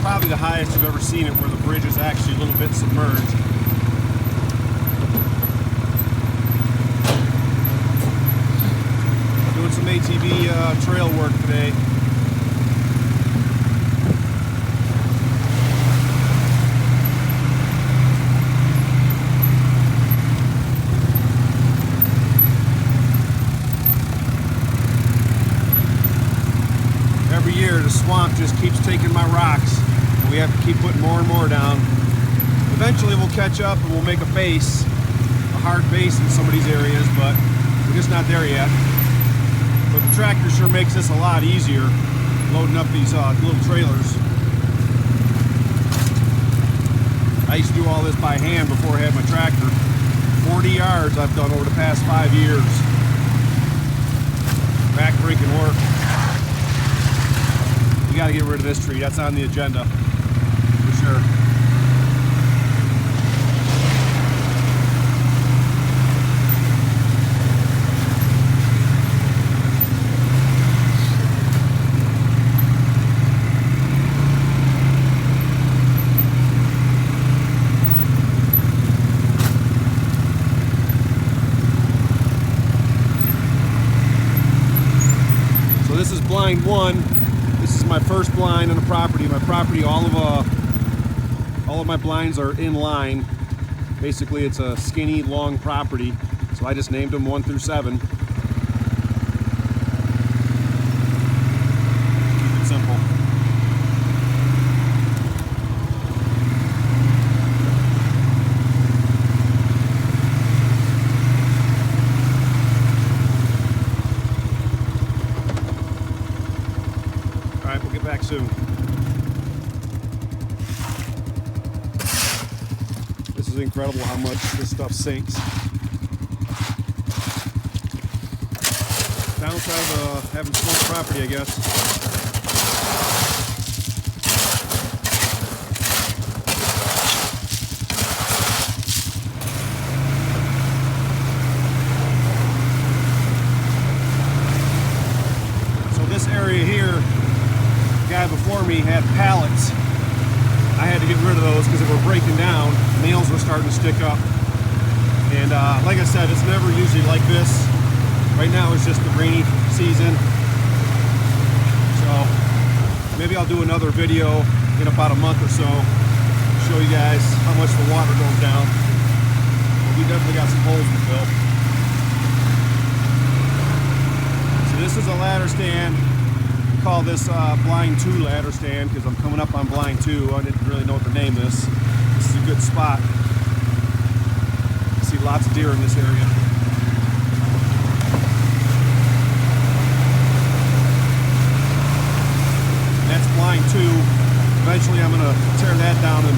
probably the highest you've ever seen it, where the bridge is actually a little bit submerged. Doing some ATV trail work today. Every year the swamp just keeps taking my rocks, and we have to keep putting more and more down. Eventually we'll catch up and we'll make a base, a hard base in some of these areas, but we're just not there yet. But the tractor sure makes this a lot easier, loading up these little trailers. I used to do all this by hand before I had my tractor. 40 yards I've done over the past 5 years. Back-breaking work. We got to get rid of this tree. That's on the agenda, for sure. So this is blind one. This is my first blind on the property. My property, all of my blinds are in line. Basically, it's a skinny, long property, so I just named them 1 through 7. Keep it simple. Alright, we'll get back soon. This is incredible how much this stuff sinks. Downside of having small property, I guess. So this area here, the guy before me had pallets. I had to get rid of those because they were breaking down. Nails were starting to stick up. And like I said, it's never usually like this. Right now it's just the rainy season. So maybe I'll do another video in about a month or so. Show you guys how much the water goes down. But we definitely got some holes to fill. So this is a ladder stand. Call this blind 2 ladder stand because I'm coming up on blind 2. I didn't really know what to name this. This is a good spot. I see lots of deer in this area. And that's blind 2. Eventually I'm going to tear that down and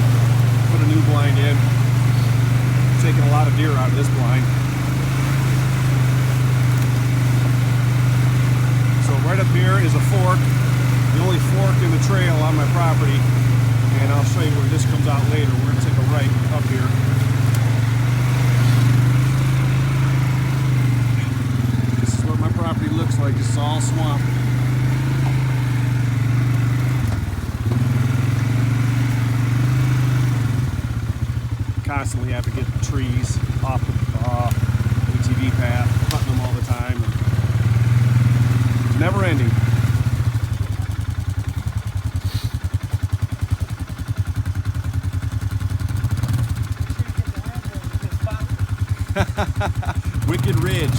put a new blind in. I'm taking a lot of deer out of this blind. Right up here is a fork, the only fork in the trail on my property, and I'll show you where this comes out later. We're going to take a right up here. This is what my property looks like. This is all swamp. Constantly have to get the trees off the ATV path, cutting them all the time. Never ending. Wicked Ridge.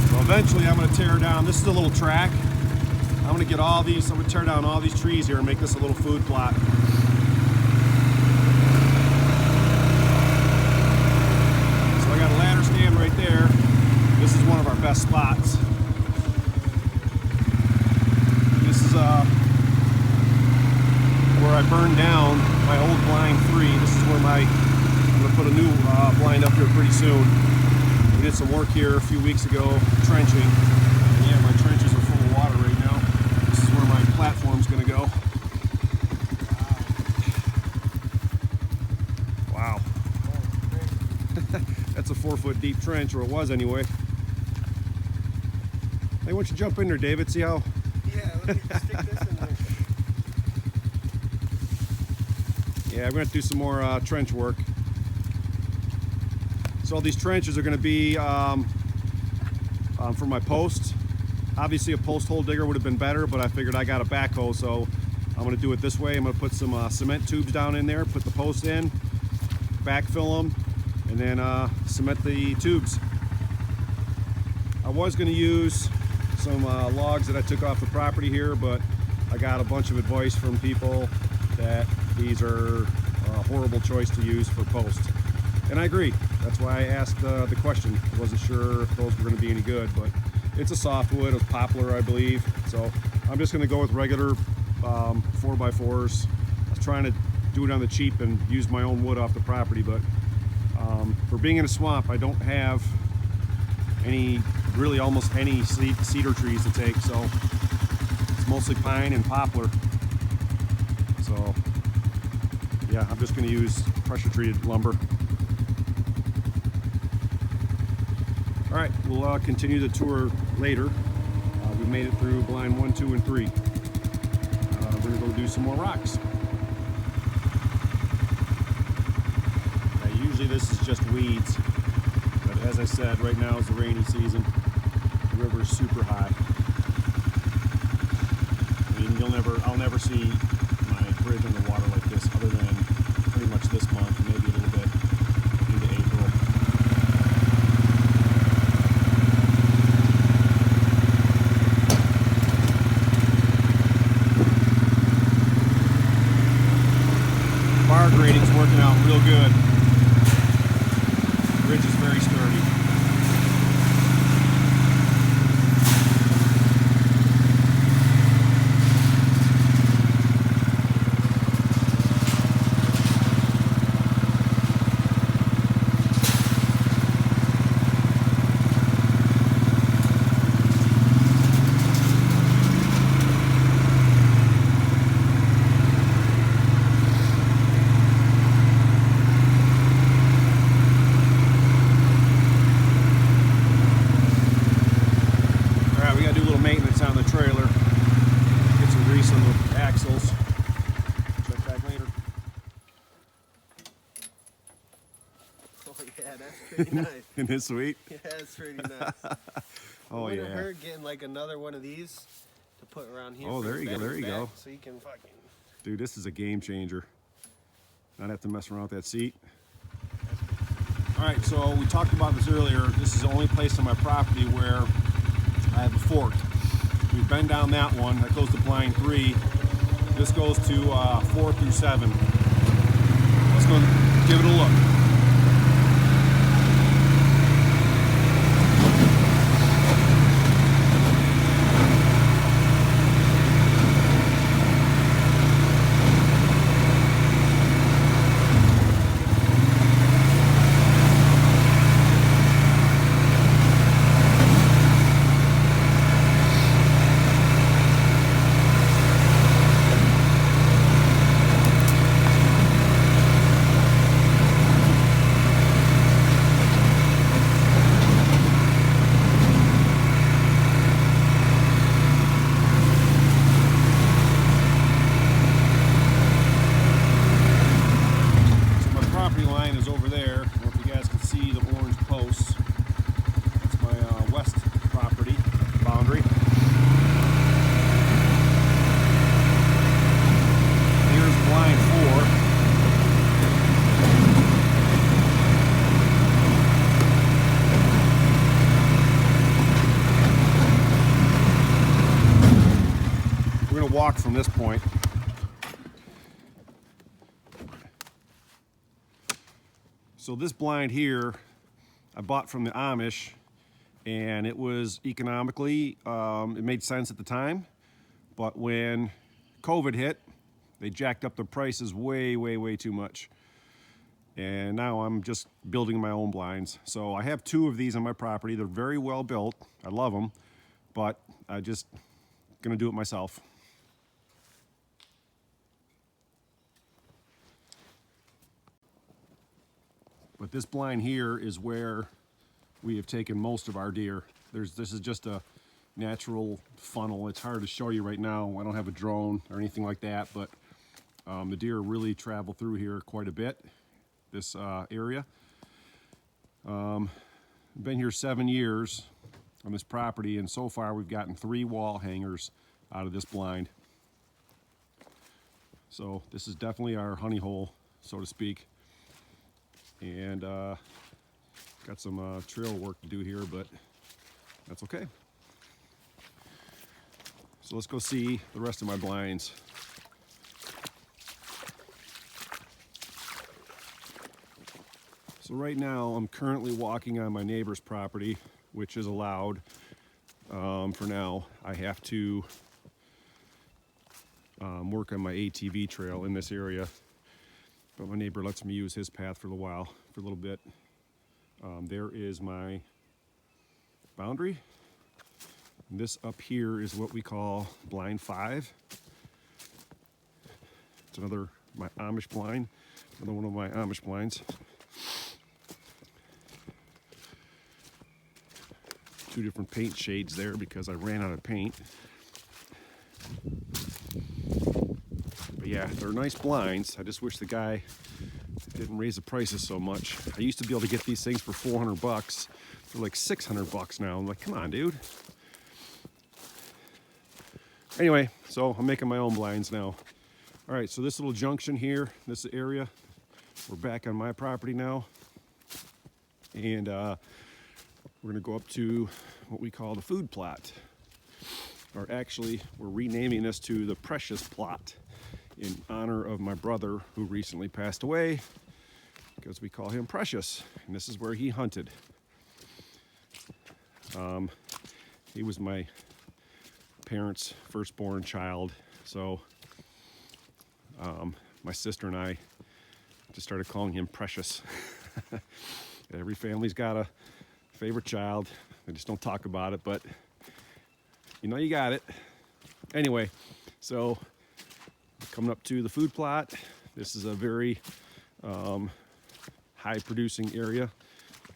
So eventually I'm going to tear down. This is a little track. I'm going to get all these, I'm going to tear down all these trees here and make this a little food plot. Right there. This is one of our best spots. This is where I burned down my old blind 3. This is where I'm going to put a new blind up here pretty soon. We did some work here a few weeks ago, trenching. And yeah, my trenches are full of water right now. This is where my platform's going to go. Wow. That's a 4-foot deep trench, or it was anyway. Hey, why don't you jump in there, David? See how? Yeah, let me stick this in there. Yeah, we're going to do some more trench work. So these trenches are going to be for my posts. Obviously, a post hole digger would have been better, but I figured I got a backhoe, so I'm going to do it this way. I'm going to put some cement tubes down in there, put the posts in, backfill them, and then cement the tubes. I was going to use some logs that I took off the property here, but I got a bunch of advice from people that these are a horrible choice to use for posts. And I agree. That's why I asked the question. I wasn't sure if those were going to be any good, but it's a softwood. It was poplar, I believe. So I'm just going to go with regular 4x4s. I was trying to do it on the cheap and use my own wood off the property, but for being in a swamp, I don't have really almost any cedar trees to take, so it's mostly pine and poplar. So yeah, I'm just going to use pressure treated lumber. All right, we'll continue the tour later. We made it through blind 1, 2, and 3. We're going to go do some more rocks. Now, usually this is just weeds, but as I said, right now is the rainy season. The river is super high. I mean, I'll never see my bridge on the water like this other than pretty much this month, maybe a little bit into April. Bar grading's working out real good. The bridge is very sturdy. Yeah, that's pretty nice. Isn't this sweet? Yeah, it's pretty nice. Oh, it yeah. wouldn't hurt getting like another one of these to put around here. Oh, there you go. There you go. So you can fucking. Dude, this is a game changer. Not have to mess around with that seat. All right, so we talked about this earlier. This is the only place on my property where I have a fork. We've been down that one. That goes to blind 3. This goes to 4 through 7. Let's go give it a look. Walk from this point. So this blind here I bought from the Amish, and it was economically, it made sense at the time, but when COVID hit, they jacked up the prices way too much. And now I'm just building my own blinds. So I have 2 of these on my property. They're very well built. I love them, but I just gonna do it myself. But this blind here is where we have taken most of our deer. This is just a natural funnel. It's hard to show you right now. I don't have a drone or anything like that, but the deer really travel through here quite a bit, this area. I've been here 7 years on this property, and so far we've gotten 3 wall hangers out of this blind. So this is definitely our honey hole, so to speak. And got some trail work to do here, but that's okay. So let's go see the rest of my blinds. So right now I'm currently walking on my neighbor's property, which is allowed for now. I have to work on my ATV trail in this area, but my neighbor lets me use his path for a little bit. There is my boundary. And this up here is what we call blind 5. It's my Amish blind, another one of my Amish blinds. 2 different paint shades there because I ran out of paint. But yeah, they're nice blinds. I just wish the guy didn't raise the prices so much. I used to be able to get these things for $400. They're like $600 now. I'm like, come on, dude. Anyway, so I'm making my own blinds now. All right, so this little junction here, this area, we're back on my property now. And we're gonna go up to what we call the food plot. Or actually, we're renaming this to the precious plot in honor of my brother who recently passed away, because we call him Precious, and this is where he hunted. He was my parents' firstborn child, so my sister and I just started calling him Precious. Every family's got a favorite child. They just don't talk about it, but you know you got it. Anyway, so coming up to the food plot. This is a very high producing area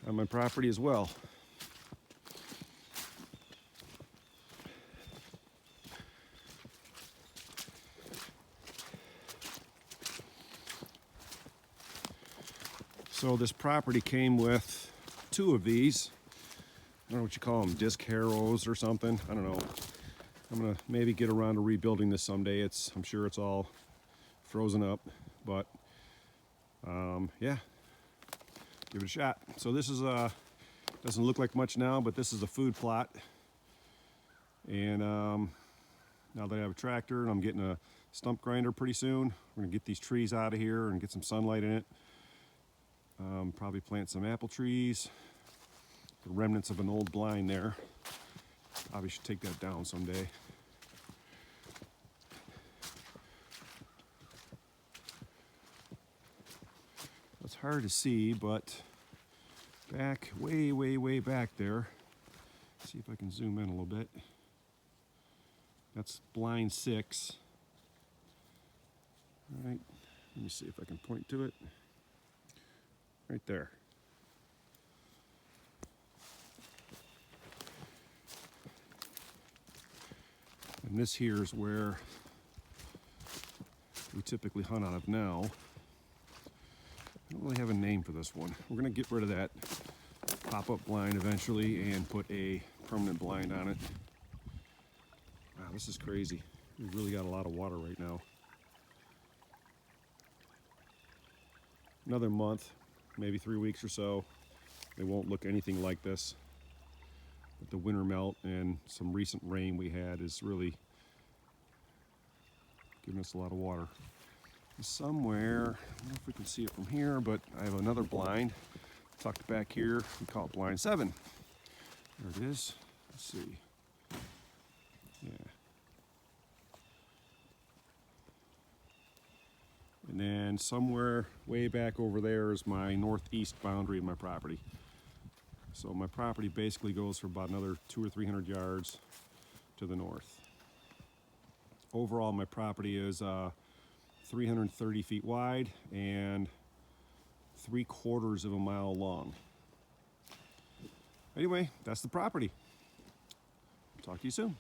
on my property as well. So this property came with 2 of these. I don't know what you call them, disc harrows or something. I don't know. I'm gonna maybe get around to rebuilding this someday. I'm sure it's all frozen up, but yeah, give it a shot. So this is doesn't look like much now, but this is a food plot. And now that I have a tractor and I'm getting a stump grinder pretty soon, we're gonna get these trees out of here and get some sunlight in it. Probably plant some apple trees. The remnants of an old blind there. Probably should take that down someday. It's hard to see, but back, way back there. See if I can zoom in a little bit. That's blind 6. All right, let me see if I can point to it. Right there. And this here is where we typically hunt out of now. I don't really have a name for this one. We're gonna get rid of that pop-up blind eventually and put a permanent blind on it. Wow, this is crazy. We've really got a lot of water right now. Another month, maybe 3 weeks or so, it won't look anything like this. But the winter melt and some recent rain we had is really giving us a lot of water. Somewhere, I don't know if we can see it from here, but I have another blind tucked back here. We call it blind 7. There it is. Let's see. Yeah. And then somewhere way back over there is my northeast boundary of my property. So my property basically goes for about another 200 or 300 yards to the north. Overall, my property is 330 feet wide and 3/4 of a mile long. Anyway, that's the property. Talk to you soon.